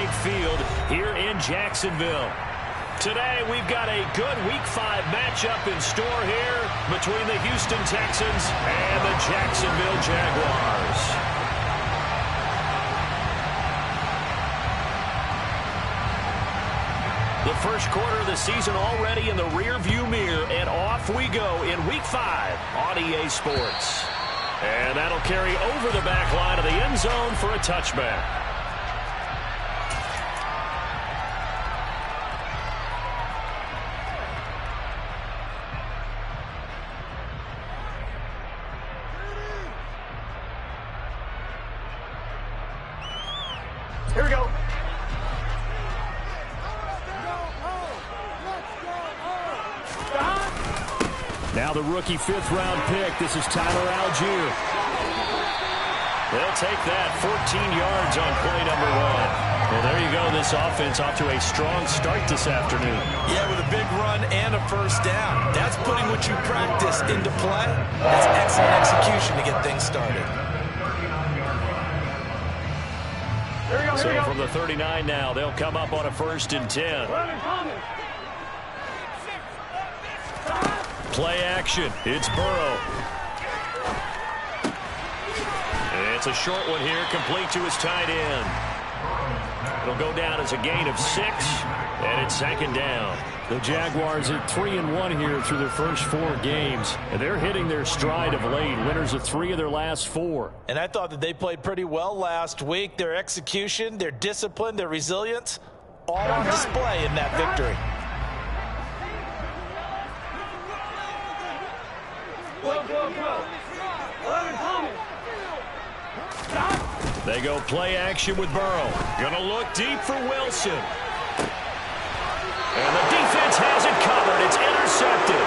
Wright Field here in Jacksonville. Today, we've got a good Week 5 matchup in store here between the Houston Texans and the Jacksonville Jaguars. The first quarter of the season already in the rearview mirror, and off we go in Week 5 on EA Sports. And that'll carry over the back line of the end zone for a touchback. Here we go. Now the rookie fifth-round pick. This is Tyler Algier. They'll take that 14 yards on play number 1. Well, there you go. This offense off to a strong start this afternoon. Yeah, with a big run and a first down. That's putting what you practice into play. That's excellent execution to get things started. So from the 39 now, they'll come up on a 1st and 10. Play action. It's Burrow. It's a short one here, complete to his tight end. It'll go down as a gain of 6, and it's 2nd down. The Jaguars at 3-1 here through their first 4 games. And they're hitting their stride of late. Winners of 3 of their last 4. And I thought that they played pretty well last week. Their execution, their discipline, their resilience, all on display in that victory. They go play action with Burrow. Gonna look deep for Wilson. And the defense has it covered. It's intercepted.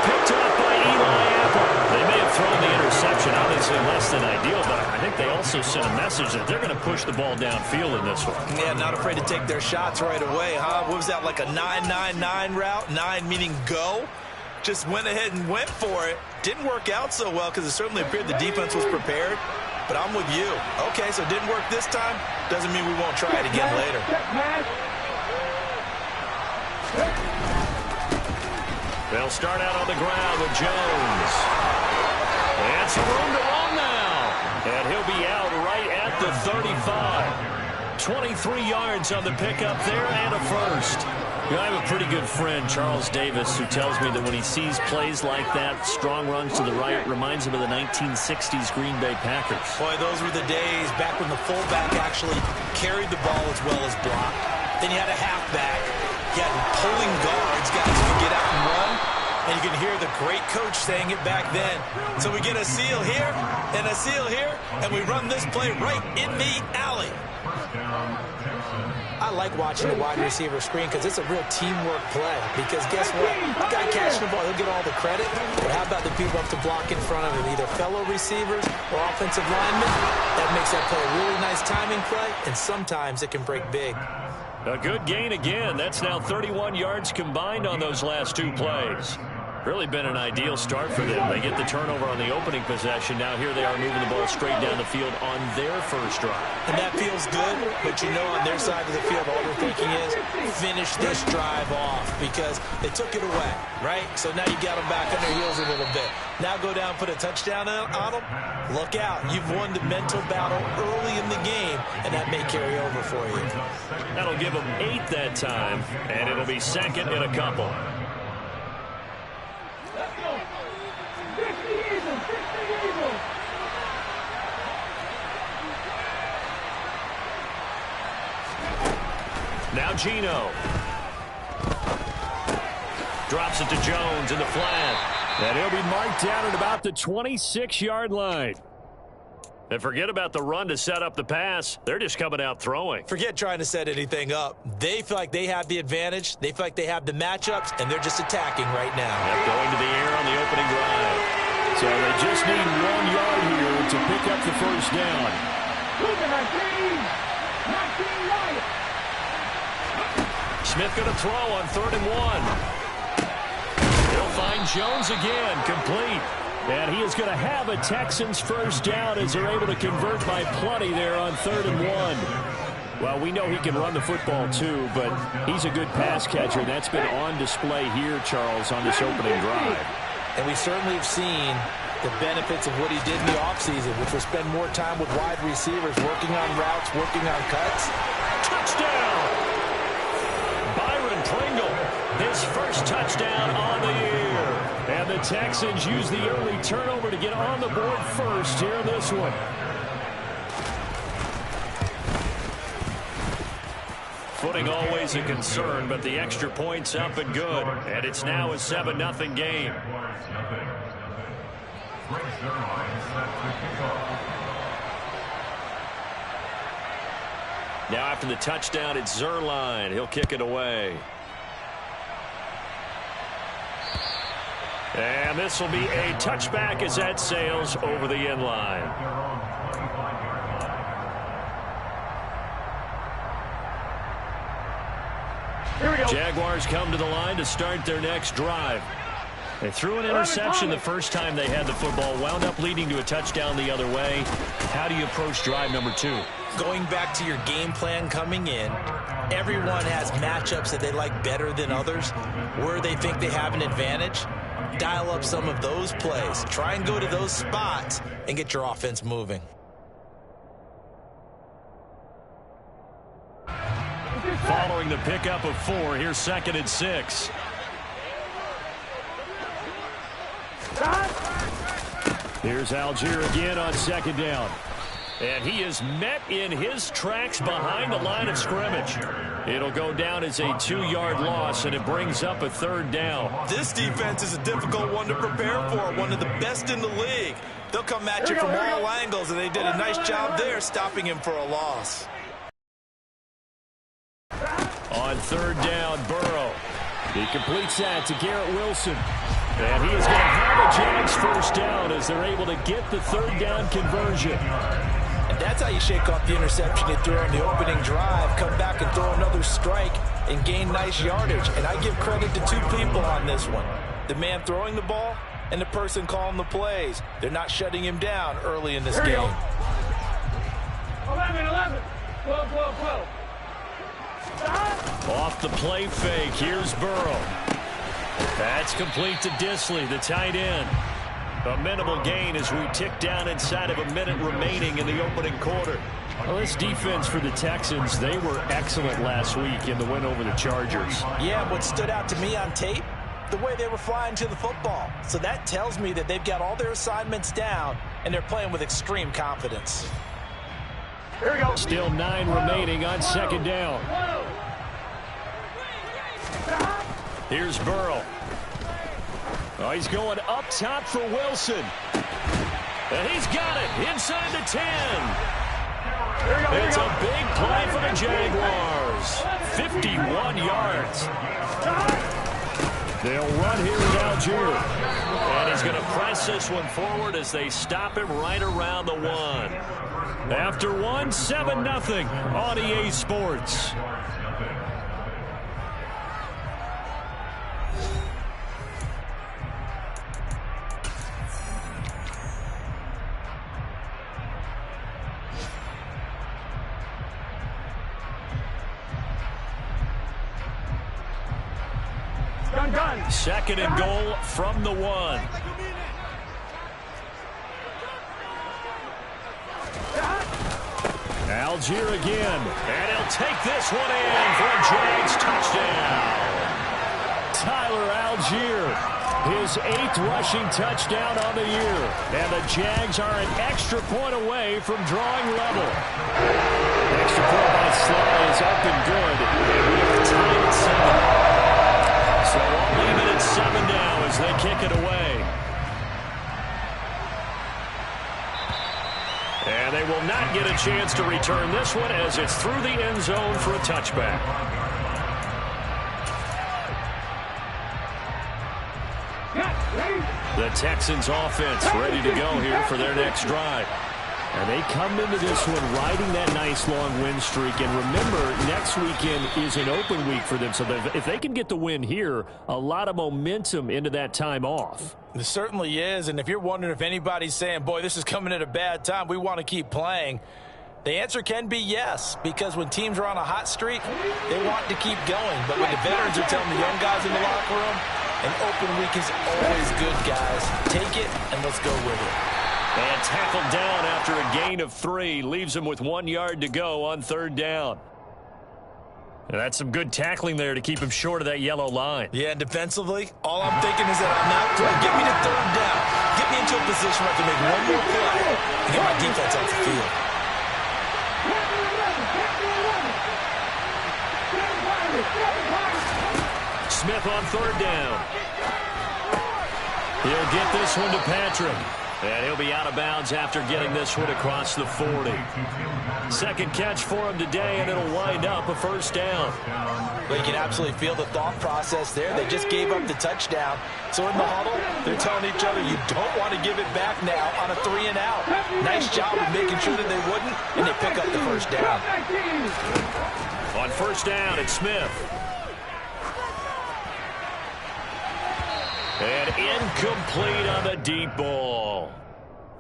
Picked up by Eli Apple. They may have thrown the interception, obviously less than ideal, but I think they also sent a message that they're going to push the ball downfield in this one. Yeah, not afraid to take their shots right away, huh? What was that, like a 9-9-9 route? 9 meaning go? Just went ahead and went for it. Didn't work out so well because it certainly appeared the defense was prepared. But I'm with you. Okay, so it didn't work this time. Doesn't mean we won't try it again later. They'll start out on the ground with Jones. And some room to run now. And he'll be out right at the 35. 23 yards on the pickup there and a 1st. You know, I have a pretty good friend, Charles Davis, who tells me that when he sees plays like that, strong runs to the right, reminds him of the 1960s Green Bay Packers. Boy, those were the days back when the fullback actually carried the ball as well as blocked. Then you had a halfback. You had pulling guards, guys who could get out and run. And you can hear the great coach saying it back then. So we get a seal here and a seal here, and we run this play right in the alley. I like watching the wide receiver screen because it's a real teamwork play. Because guess what? The guy catching the ball, he'll get all the credit. But how about the people up to block in front of him? Either fellow receivers or offensive linemen. That makes that play a really nice timing play, and sometimes it can break big. A good gain again. That's now 31 yards combined on those last 2 plays. Really been an ideal start for them. They get the turnover on the opening possession. Now here they are moving the ball straight down the field on their first drive. And that feels good, but you know on their side of the field all they're thinking is finish this drive off because they took it away, right? So now you got them back on their heels a little bit. Now go down, put a touchdown on them. Look out. You've won the mental battle early in the game, and that may carry over for you. That'll give them 8 that time, and it'll be 2nd and a couple. Now Geno. Drops it to Jones in the flat. And he'll be marked down at about the 26-yard line. And forget about the run to set up the pass. They're just coming out throwing. Forget trying to set anything up. They feel like they have the advantage. They feel like they have the matchups, and they're just attacking right now. Yep, going to the air on the opening drive. So they just need 1 yard here to pick up the first down. Smith going to throw on 3rd and 1. He'll find Jones again, complete. And he is going to have a Texans first down as they're able to convert by plenty there on 3rd and 1. Well, we know he can run the football too, but he's a good pass catcher. That's been on display here, Charles, on this opening drive. And we certainly have seen the benefits of what he did in the offseason, which was spend more time with wide receivers, working on routes, working on cuts. Touchdown! Byron Pringle, his first touchdown on the year. And the Texans use the early turnover to get on the board first here in this one. Footing always a concern, but the extra point's up and good. And it's now a 7-0 game. Now after the touchdown, it's Zerline. He'll kick it away. And this will be a touchback as that sails over the end line. Here we go. Jaguars come to the line to start their next drive. They threw an interception the first time they had the football, wound up leading to a touchdown the other way. How do you approach drive number 2? Going back to your game plan coming in, everyone has matchups that they like better than others, where they think they have an advantage. Dial up some of those plays. Try and go to those spots and get your offense moving. Following the pickup of 4, here's 2nd and 6. Here's Algier again on 2nd down. And he is met in his tracks behind the line of scrimmage. It'll go down as a 2-yard loss, and it brings up a 3rd down. This defense is a difficult one to prepare for, one of the best in the league. They'll come at you from all angles, and they did a nice job there stopping him for a loss. On 3rd down, Burrow. He completes that to Garrett Wilson. And he is going to have a Jags first down as they're able to get the 3rd down conversion. And that's how you shake off the interception you threw on the opening drive, come back and throw another strike and gain nice yardage. And I give credit to 2 people on this one. The man throwing the ball and the person calling the plays. They're not shutting him down early in this game. 11, 12, 12, 12. Off the play fake, here's Burrow. That's complete to Disley, the tight end. A minimal gain as we tick down inside of a minute remaining in the opening quarter. Well, this defense for the Texans, they were excellent last week in the win over the Chargers. Yeah, what stood out to me on tape, the way they were flying to the football. So that tells me that they've got all their assignments down, and they're playing with extreme confidence. Here we go. Still 9 remaining on 2nd down. Here's Burrow. Oh, he's going up top for Wilson. And he's got it inside the 10. It's a big play for the Jaguars. 51 yards. They'll run here with Algier. And he's going to press this one forward as they stop him right around the 1. After 1, 7-0 on EA Sports. Done. 2nd and goal from the 1. Algier again. And he'll take this one in for a Jags touchdown. Tyler Algier, his 8th rushing touchdown on the year. And the Jags are an extra point away from drawing level. Extra point by Sly is up and good. And we have tied at 7. So I'll leave it at 7 now as they kick it away. And they will not get a chance to return this one as it's through the end zone for a touchback. The Texans offense ready to go here for their next drive. And they come into this one riding that nice long win streak. And remember, next weekend is an open week for them. So if they can get the win here, a lot of momentum into that time off. It certainly is. And if you're wondering if anybody's saying, boy, this is coming at a bad time, we want to keep playing, The answer can be yes, because when teams are on a hot streak, they want to keep going. But when the veterans are telling the young guys in the locker room, an open week is always good, guys. Take it, and let's go with it. And tackled down after a gain of 3. Leaves him with 1 yard to go on 3rd down. And that's some good tackling there to keep him short of that yellow line. Yeah, and defensively, all I'm thinking is that on that play, get me to 3rd down. Get me into a position where I can make one more play and get my defense off the field. Smith on 3rd down. He'll get this one to Patrick. And he'll be out of bounds after getting this one across the 40. Second catch for him today, and it'll wind up a 1st down. Well, you can absolutely feel the thought process there. They just gave up the touchdown. So in the huddle, they're telling each other, you don't want to give it back now on a 3-and-out. Nice job of making sure that they wouldn't, and they pick up the 1st down. On 1st down, it's Smith. And incomplete on the deep ball.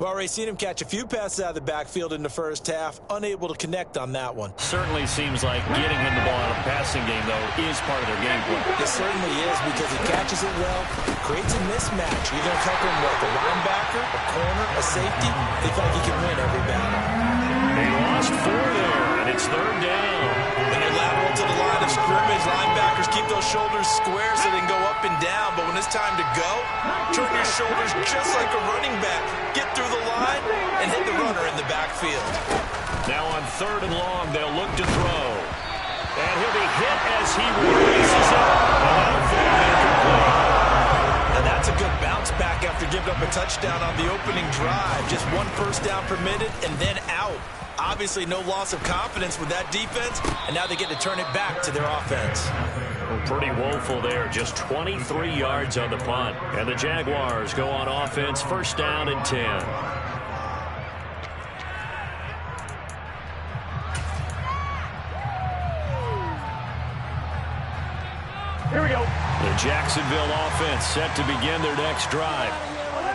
We've already seen him catch a few passes out of the backfield in the first half, unable to connect on that one. Certainly seems like getting him the ball in a passing game, though, is part of their game plan. It certainly is, because he catches it well, creates a mismatch. You're going to cover him with a linebacker, a corner, a safety. They feel like he can win every battle. They lost 4 there, and it's 3rd down. When you're lateral to the line of scrimmage, linebackers keep those shoulders square so they can go up and down. But when it's time to go, turn your shoulders just like a running back. Get through the line and hit the runner in the backfield. Now on 3rd and long, they'll look to throw. And he'll be hit as he releases it. And that's a good bounce back after giving up a touchdown on the opening drive. Just 1 first down permitted and then out. Obviously no loss of confidence with that defense, and now they get to turn it back to their offense. Well, pretty woeful there. Just 23 yards on the punt. And the Jaguars go on offense, 1st down and 10. Here we go. The Jacksonville offense set to begin their next drive.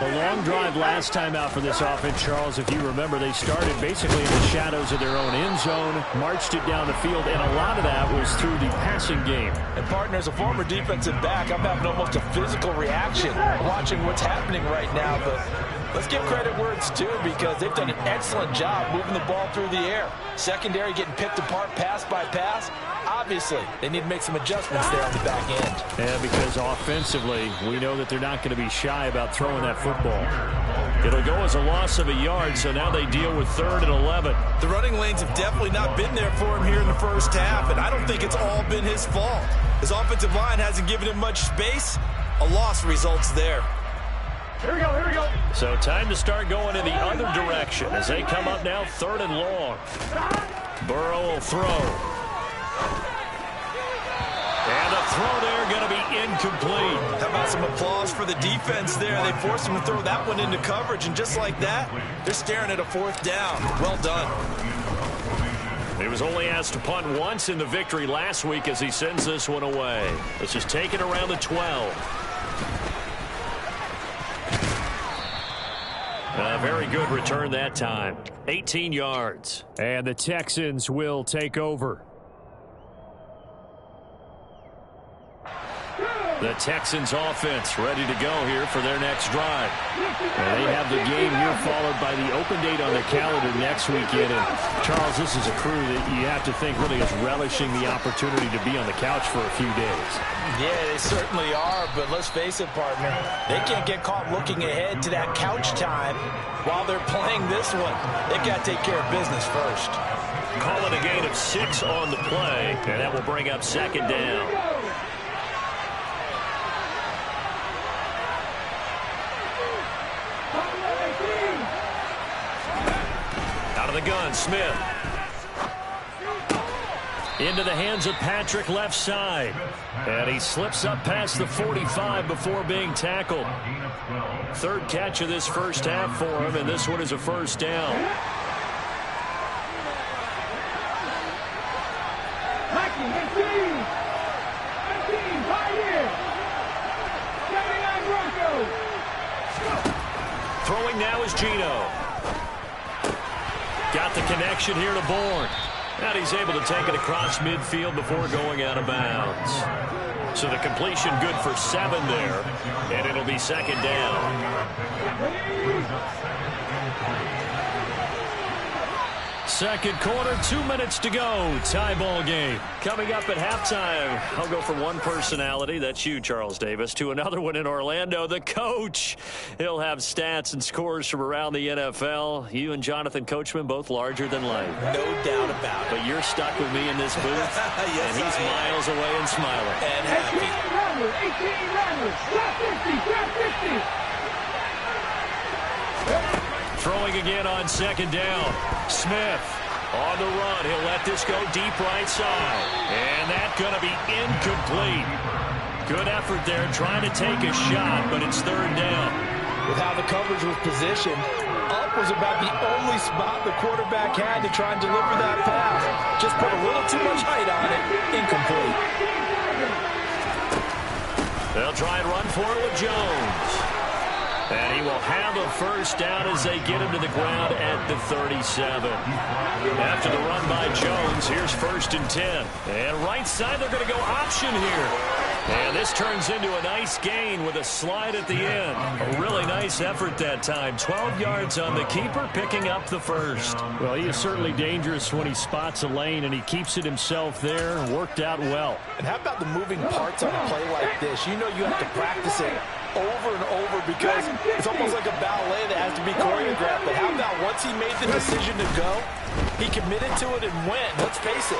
A long drive last time out for this offense, Charles. If you remember, they started basically in the shadows of their own end zone, marched it down the field, and a lot of that was through the passing game. And, partner, as a former defensive back, I'm having almost a physical reaction watching what's happening right now. But let's give credit where it's due, because they've done an excellent job moving the ball through the air. Secondary getting picked apart pass by pass. Obviously, they need to make some adjustments there on the back end. Yeah, because offensively, we know that they're not going to be shy about throwing that football. It'll go as a loss of a yard, so now they deal with 3rd and 11. The running lanes have definitely not been there for him here in the first half, and I don't think it's all been his fault. His offensive line hasn't given him much space. A loss results there. Here we go, here we go. So time to start going in the other direction as they come up now 3rd and long. Burrow will throw. And the throw there going to be incomplete. How about some applause for the defense there? They forced him to throw that one into coverage, and just like that, they're staring at a 4th down. Well done. He was only asked to punt once in the victory last week as he sends this one away. This is taken around the 12. A very good return that time. 18 yards. And the Texans will take over. The Texans offense ready to go here for their next drive. And they have the game here followed by the open date on the calendar next weekend. And Charles, this is a crew that you have to think really is relishing the opportunity to be on the couch for a few days. Yeah, they certainly are, but let's face it, partner. They can't get caught looking ahead to that couch time while they're playing this one. They've got to take care of business first. Call it a gain of 6 on the play, and that will bring up 2nd down. Out of the gun, Smith. Into the hands of Patrick left side. And he slips up past the 45 before being tackled. 3rd catch of this first half for him, and this one is a 1st down. 19, 18, right here. 79 Broncos. Throwing now is Gino. Got the connection here to Bourne. And he's able to take it across midfield before going out of bounds. So the completion good for 7 there, and it'll be second down. Second quarter, 2 minutes to go. Tie ball game. Coming up at halftime, I'll go from one personality, that's you, Charles Davis, to another one in Orlando, the coach. He'll have stats and scores from around the NFL. You and Jonathan Coachman, both larger than life. No doubt about it. But you're stuck with me in this booth, Yes, and he's miles away and smiling. And happy. 18 runners, top 50, top 50. Throwing again on second down. Smith on the run. He'll let this go deep right side. And that's going to be incomplete. Good effort there trying to take a shot, but it's third down. With how the coverage was positioned, up was about the only spot the quarterback had to try and deliver that pass. Just put a little too much height on it. Incomplete. They'll try and run for it with Jones. And he will have a first down as they get him to the ground at the 37. After the run by Jones, here's 1st and 10. And right side, they're going to go option here. And this turns into a nice gain with a slide at the end. A really nice effort that time. 12 yards on the keeper, picking up the first. Well, he is certainly dangerous when he spots a lane, and he keeps it himself there. Worked out well. And how about the moving parts on a play like this? You know you have to practice it over and over because it's almost like a ballet that has to be choreographed. But how about once he made the decision to go, he committed to it and went. Let's face it,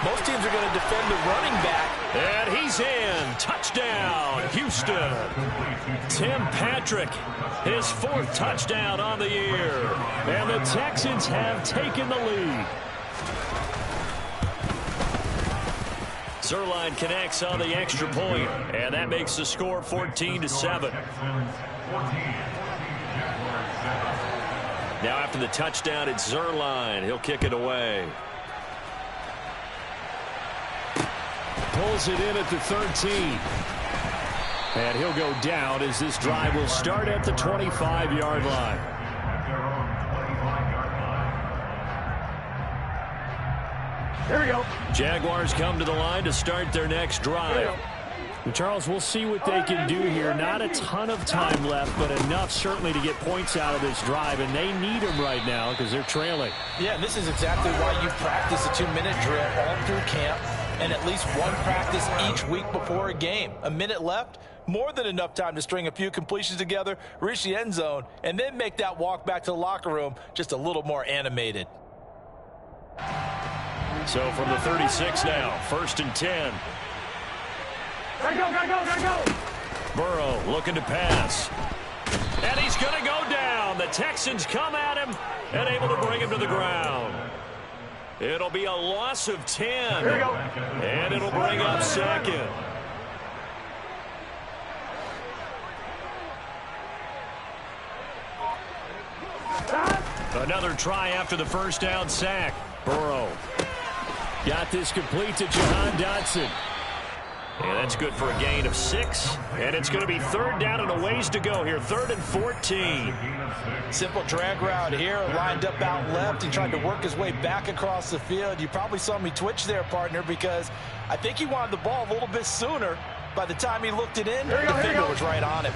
most teams are going to defend the running back. And he's in. Touchdown, Houston. Tim Patrick, his 4th touchdown on the year. And the Texans have taken the lead. Zerline connects on the extra point, and that makes the score 14-7. Now after the touchdown, it's Zerline. He'll kick it away. Pulls it in at the 13. And he'll go down as this drive will start at the 25-yard line. Here we go. Jaguars come to the line to start their next drive. And Charles, we'll see what they can do here. Not a ton of time left, but enough certainly to get points out of this drive, and they need them right now because they're trailing. Yeah, and this is exactly why you practice a 2-minute drill all through camp and at least one practice each week before a game. A minute left, more than enough time to string a few completions together, reach the end zone, and then make that walk back to the locker room just a little more animated. So from the 36 now, 1st and 10. Gotta go. Burrow looking to pass. And he's going to go down. The Texans come at him and able to bring him to the ground. It'll be a loss of 10. Here we go. And it'll bring up second. Another try after the first down sack. Burrow got this complete to Jahan Dotson. And that's good for a gain of 6. And it's going to be 3rd down and a ways to go here. 3rd and 14. Simple drag route here, lined up out left. He tried to work his way back across the field. You probably saw me twitch there, partner, because I think he wanted the ball a little bit sooner. By the time he looked it in, the finger was right on him.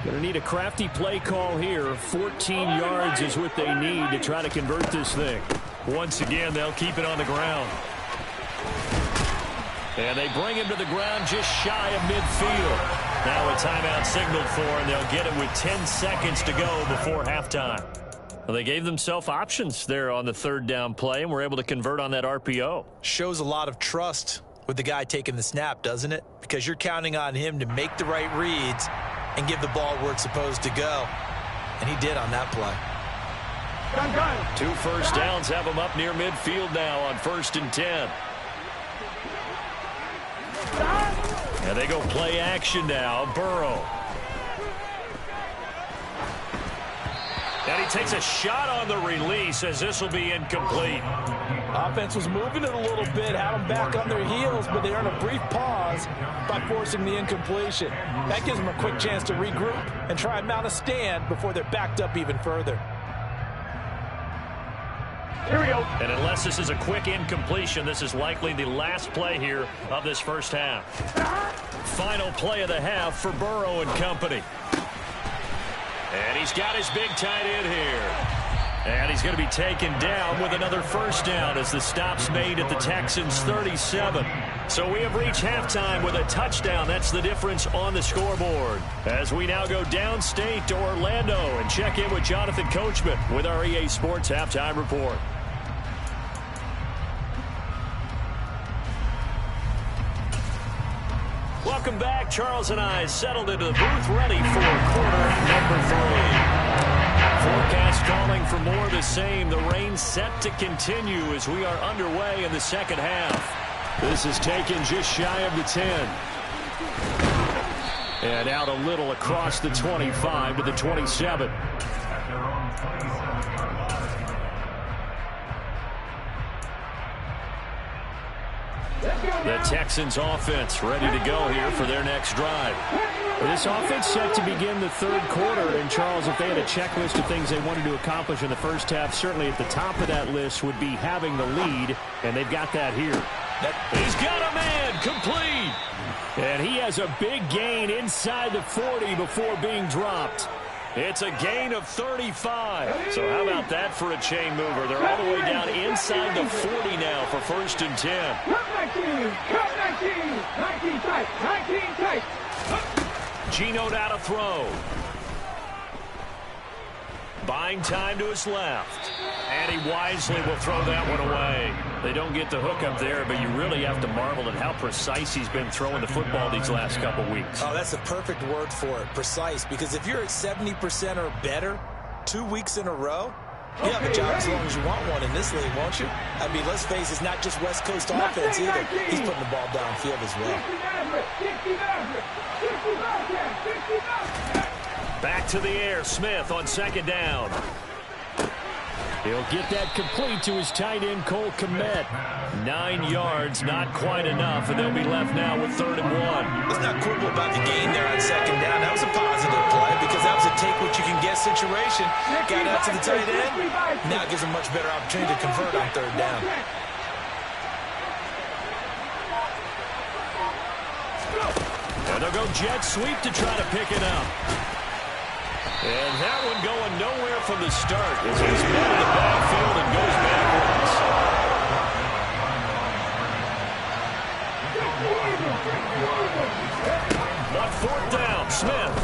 Going to need a crafty play call here. 14 yards is what they need to try to convert this thing. Once again, they'll keep it on the ground. And they bring him to the ground just shy of midfield. Now a timeout signaled for, and they'll get it with 10 seconds to go before halftime. Well, they gave themselves options there on the 3rd down play and were able to convert on that RPO. Shows a lot of trust with the guy taking the snap, doesn't it? Because you're counting on him to make the right reads and give the ball where it's supposed to go. And he did on that play. 2 first downs have him up near midfield now on 1st and 10. And they go play action now. Burrow. And he takes a shot on the release as this will be incomplete. Offense was moving it a little bit, had them back on their heels, but they earned a brief pause by forcing the incompletion. That gives them a quick chance to regroup and try and mount a stand before they're backed up even further. Here we go. And unless this is a quick incompletion, this is likely the last play here of this first half. Final play of the half for Burrow and company. And he's got his big tight end here. And he's going to be taken down with another first down as the stop's made at the Texans' 37. So we have reached halftime with a touchdown. That's the difference on the scoreboard. As we now go downstate to Orlando and check in with Jonathan Coachman with our EA Sports Halftime Report. Welcome back. Charles and I settled into the booth ready for quarter number 3. Forecast calling for more of the same. The rain set to continue as we are underway in the second half. This is taken just shy of the 10. And out a little across the 25 to the 27. The Texans offense ready to go here for their next drive. This offense set to begin the third quarter. And, Charles, if they had a checklist of things they wanted to accomplish in the first half, certainly at the top of that list would be having the lead, and they've got that here. He's got a man complete. And he has a big gain inside the 40 before being dropped. It's a gain of 35. So how about that for a chain mover? They're all the way down inside the 40 now for 1st and 10. Cut 19 tight, 19 tight. Geno'd out of throw. Buying time to his left. And he wisely will throw that one away. They don't get the hook up there, but you really have to marvel at how precise he's been throwing the football these last couple weeks. Oh, that's the perfect word for it, precise, because if you're at 70% or better 2 weeks in a row, you have a job as long as you want one in this league, won't you? I mean, let's face it, it's not just West Coast offense either. He's putting the ball downfield as well. Back to the air, Smith on 2nd down. He'll get that complete to his tight end, Cole Kmet. 9 yards, not quite enough, and they'll be left now with 3rd and 1. Let's not quibble about the gain there on 2nd down. That was a positive play because that was a take-what-you-can-get situation. Got out to the tight end. Now gives him a much better opportunity to convert on 3rd down. And they'll go jet sweep to try to pick it up. And that one going nowhere from the start as he's met in the backfield and goes backwards. On 4th down, Smith.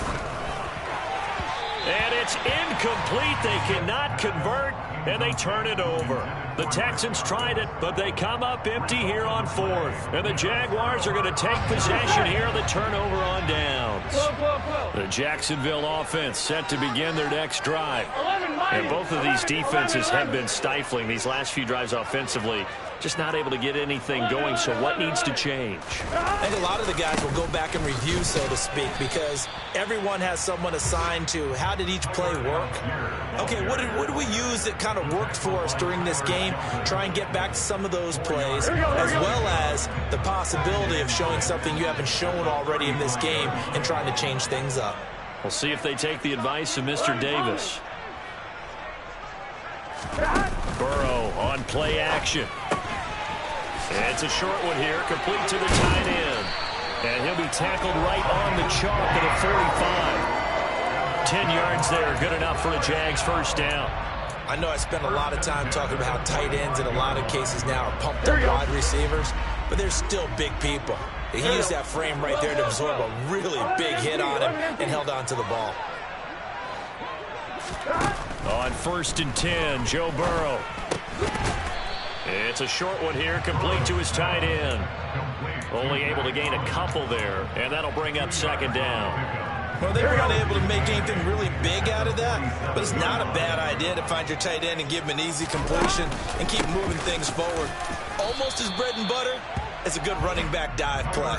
And it's incomplete. They cannot convert, and they turn it over. The Texans tried it, but they come up empty here on 4th. And the Jaguars are going to take possession here on the turnover on downs. The Jacksonville offense set to begin their next drive. And both of these defenses have been stifling these last few drives offensively. Just not able to get anything going, so what needs to change? I think a lot of the guys will go back and review, so to speak, because everyone has someone assigned to how did each play work. Okay, what did we use that kind of worked for us during this game? Try and get back to some of those plays, as well as the possibility of showing something you haven't shown already in this game and trying to change things up. We'll see if they take the advice of Mr. Davis. Burrow on play action. It's a short one here, complete to the tight end. And he'll be tackled right on the chalk at a 45. 10 yards there, good enough for a Jags first down. I know I spent a lot of time talking about how tight ends in a lot of cases now are pumped up wide receivers, but they're still big people. He used that frame right there to absorb a really big hit on him and held on to the ball. On 1st and 10, Joe Burrow. It's a short one here, complete to his tight end. Only able to gain a couple there, and that'll bring up 2nd down. Well, they were unable to make anything really big out of that, but it's not a bad idea to find your tight end and give him an easy completion and keep moving things forward. Almost his bread and butter. It's a good running back dive play.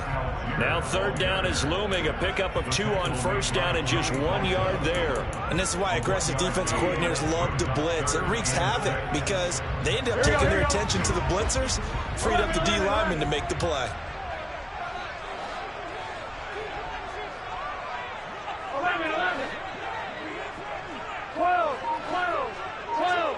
Now 3rd down is looming, a pickup of 2 on 1st down and just 1 yard there. And this is why aggressive defense coordinators love to blitz. It wreaks havoc because they end up taking their attention to the blitzers, freed up the D lineman to make the play. 11, 12, 12, 12.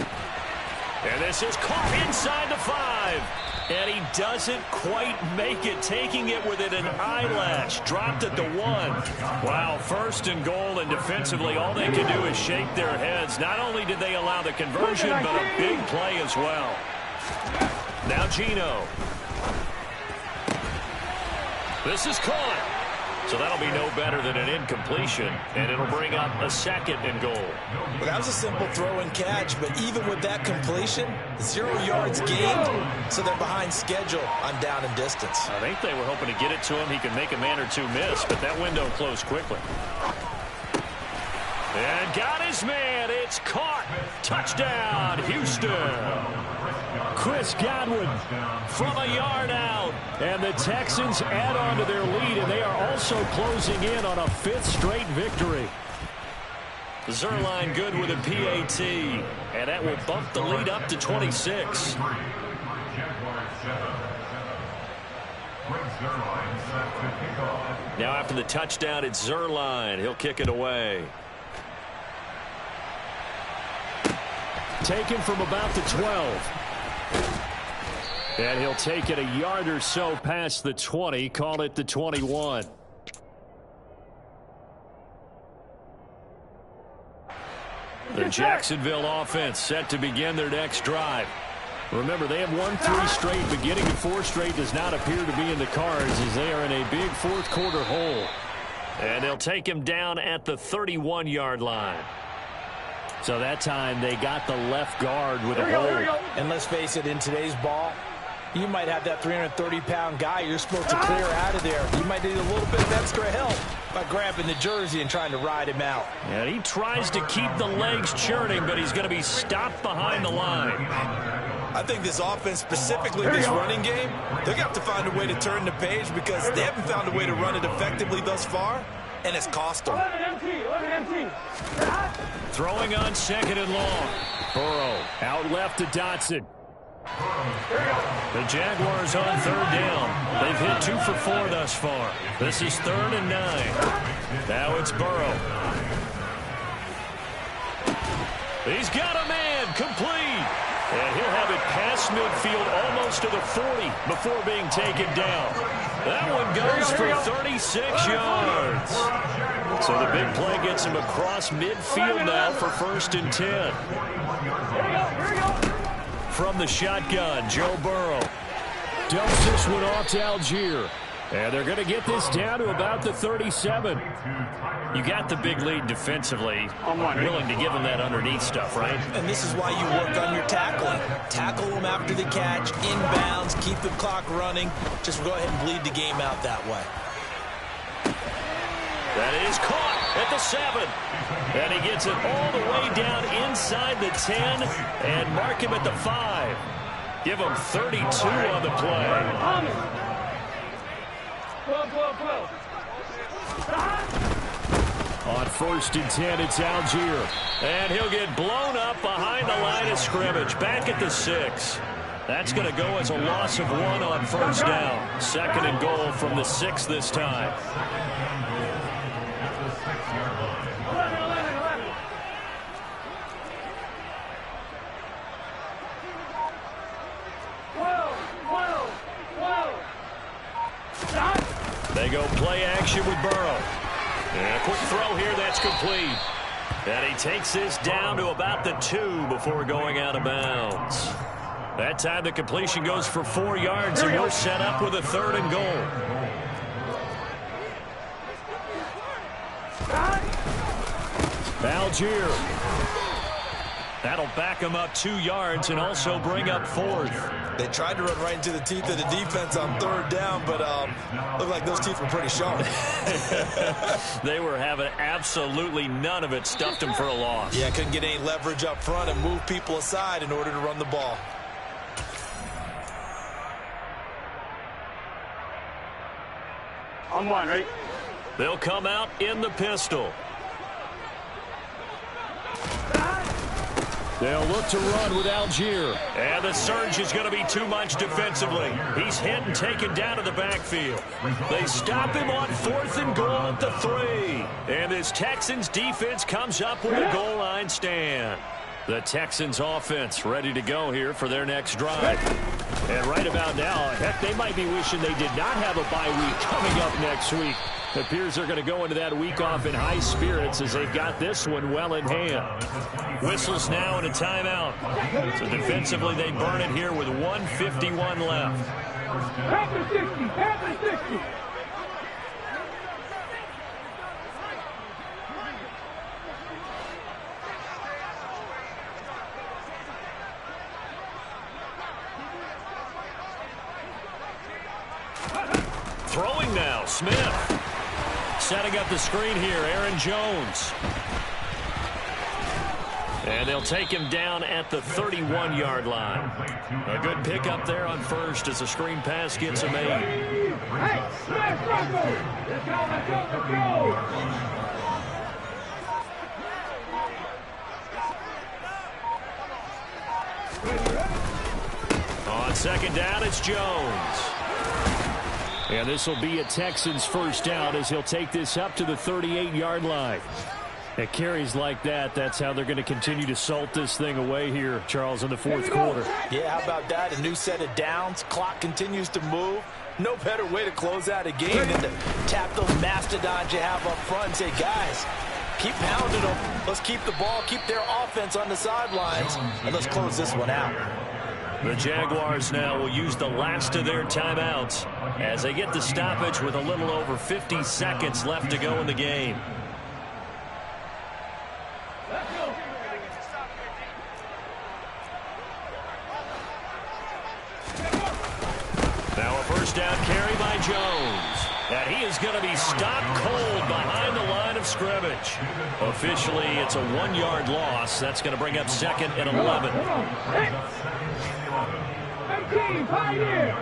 And this is caught inside the 5. And he doesn't quite make it, taking it within an eyelash. Dropped at the 1. Wow, 1st and goal, and defensively all they can do is shake their heads. Not only did they allow the conversion, but a big play as well. Now Gino. This is caught. So that'll be no better than an incompletion, and it'll bring up a 2nd and goal. Well, that was a simple throw and catch, but even with that completion, 0 yards gained, so they're behind schedule on down and distance. I think they were hoping to get it to him. He could make a man or two miss, but that window closed quickly. And got his man. It's caught. Touchdown, Houston. Chris Godwin from a yard out. And the Texans add on to their lead, and they are also closing in on a 5th straight victory. Zerline good with a PAT, and that will bump the lead up to 26. Now after the touchdown, it's Zerline. He'll kick it away. Taken from about the 12. And he'll take it a yard or so past the 20, call it the 21. The Jacksonville offense set to begin their next drive. Remember, they have won 3 straight. Beginning to 4 straight does not appear to be in the cards as they are in a big 4th quarter hole. And they'll take him down at the 31-yard line. So that time they got the left guard with a hole. And let's face it, in today's ball, you might have that 330-pound guy you're supposed to clear out of there. You might need a little bit of extra help by grabbing the jersey and trying to ride him out. And he tries to keep the legs churning, but he's going to be stopped behind the line. I think this offense, specifically this running game, they're going to have to find a way to turn the page because they haven't found a way to run it effectively thus far, and it's cost them. Throwing on 2nd and long. Burrow out left to Dotson. The Jaguars on 3rd down. They've hit 2 for 4 thus far. This is 3rd and 9. Now it's Burrow. He's got a man, complete. And he'll have it past midfield almost to the 40 before being taken down. That one goes for 36 yards. So the big play gets him across midfield now for 1st and 10. From the shotgun, Joe Burrow dumps this one off to Algier. And they're going to get this down to about the 37. You got the big lead defensively. Willing to give them that underneath stuff, right? And this is why you work on your tackling. Tackle them after the catch, inbounds, keep the clock running. Just go ahead and bleed the game out that way. That is caught at the 7. And he gets it all the way down inside the 10 and mark him at the 5. Give him 32 on the play. On 1st and 10, it's Algier. And he'll get blown up behind the line of scrimmage. Back at the 6. That's going to go as a loss of 1 on 1st down. 2nd and goal from the 6 this time. They go play action with Burrow. And a quick throw here, that's complete. And he takes this down to about the 2 before going out of bounds. That time the completion goes for 4 yards, and we're set up with a 3rd and goal. Algier. That'll back him up 2 yards and also bring up 4th. They tried to run right into the teeth of the defense on 3rd down, but looked like those teeth were pretty sharp. They were having absolutely none of it. Stuffed them for a loss. Yeah, couldn't get any leverage up front and move people aside in order to run the ball. On 1, right? They'll come out in the pistol. They'll look to run with Algier. And the surge is going to be too much defensively. He's hit and taken down to the backfield. They stop him on 4th and goal at the 3. And this Texans defense comes up with a goal line stand. The Texans offense ready to go here for their next drive. And right about now, heck, they might be wishing they did not have a bye week coming up next week. It appears they're going to go into that week off in high spirits as they've got this one well in hand. Whistles now and a timeout. So defensively, they burn it here with 1:51 left. After 60, after 60. Throwing now, Smith. Setting up the screen here, Aaron Jones. And they'll take him down at the 31-yard line. A good pickup there on first as the screen pass gets him 8. Hey, smash Rocco. Let's go, let's go, let's go. On second down, it's Jones. And this will be a Texans first down as he'll take this up to the 38-yard line. At carries like that, that's how they're going to continue to salt this thing away here, Charles, in the fourth quarter. Yeah, how about that? A new set of downs. Clock continues to move. No better way to close out a game than to tap those mastodons you have up front and say, guys, keep pounding them. Let's keep the ball, keep their offense on the sidelines, and let's close this one out. The Jaguars now will use the last of their timeouts as they get the stoppage with a little over 50 seconds left to go in the game. Now a first down carry by Jones. And he is going to be stopped cold behind the line of scrimmage. Officially, it's a 1-yard loss. That's going to bring up second and 11. 18, pioneer.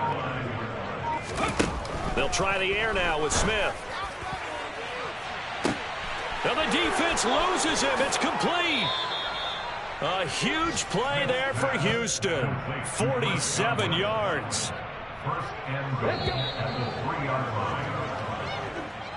They'll try the air now with Smith. Now the defense loses him. It's complete. A huge play there for Houston. 47 yards.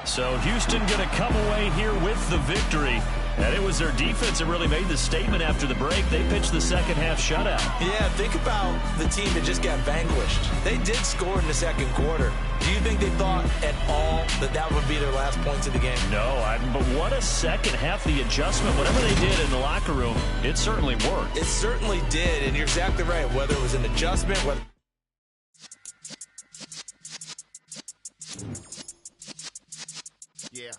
So Houston going to come away here with the victory. And it was their defense that really made the statement after the break. They pitched the second half shutout. Yeah, think about the team that just got vanquished. They did score in the second quarter. Do you think they thought at all that that would be their last points of the game? No, but what a second half. The adjustment, whatever they did in the locker room, it certainly worked. It certainly did, and you're exactly right. Whether it was an adjustment, whether... Yeah.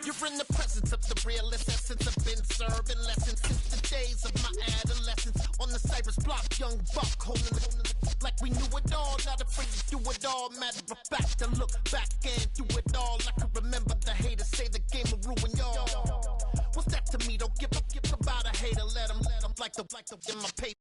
You're in the presence of the realest essence. I've been serving lessons since the days of my adolescence. On the Cypress block, young buck holding the like we knew it all. Not afraid to do it all. Matter of fact, to look back and do it all. I can remember the haters say the game will ruin y'all. What's that to me? Don't give about a hater. Let them like the in my paper.